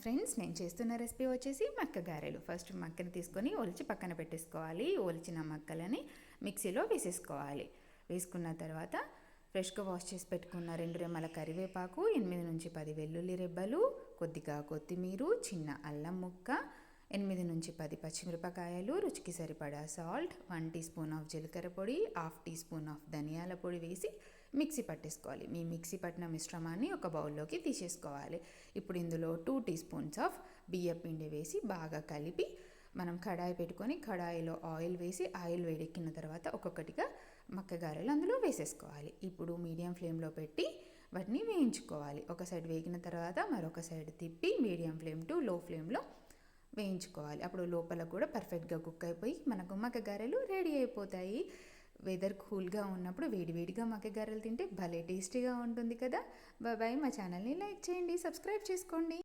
Friends, నేను చేస్తున్న recipe వచ్చేసి మక్క గారెలు. ఫస్ట్ మక్కని తీసుకొని ఒలిచి పక్కన పెట్టేసుకోవాలి. ఒలిచిన మక్కలని మిక్సీలో వేసేసుకోవాలి. వేసుకున్న తర్వాత ఫ్రెష్గా వాష్ చేసి పెట్టుకున్న 2 రెమ్మల కరివేపాకు, 8 నుంచి 10 వెల్లుల్లి రెబ్బలు, కొద్దిగా కొత్తిమీర, చిన్న అల్లం ముక్క, 8 నుంచి 10 పచ్చిమిరపకాయలు, రుచికి సరిపడా సాల్ట్, 1 టీ స్పూన్ ఆఫ్ జీలకర్ర పొడి, హాఫ్ టీ స్పూన్ ఆఫ్ ధనియాల పొడి వేసి మిక్సీ పట్టేసుకోవాలి. మీ మిక్సీ పట్టిన మిశ్రమాన్ని ఒక బౌల్లోకి తీసేసుకోవాలి. ఇప్పుడు ఇందులో 2 టీ స్పూన్స్ ఆఫ్ బియ్యం పిండి వేసి బాగా కలిపి మనం కడాయి పెట్టుకొని కడాయిలో ఆయిల్ వేసి ఆయిల్ వేడెక్కిన తర్వాత ఒక్కొక్కటిగా మక్క గారెలు అందులో వేసేసుకోవాలి. ఇప్పుడు మీడియం ఫ్లేమ్లో పెట్టి వాటిని వేయించుకోవాలి. ఒక సైడ్ వేగిన తర్వాత మరొక సైడ్ తిప్పి మీడియం ఫ్లేమ్ టు లో ఫ్లేమ్లో వేయించుకోవాలి. అప్పుడు లోపల కూడా పర్ఫెక్ట్గా కుక్ అయిపోయి మనకు మక్క గారెలు రెడీ అయిపోతాయి. వెదర్ కూల్గా ఉన్నప్పుడు వేడివేడిగా మక్క గారెలు తింటే భలే టేస్టీగా ఉంటుంది కదా. బాయ్. మా ఛానల్ని లైక్ చేయండి, సబ్స్క్రైబ్ చేసుకోండి.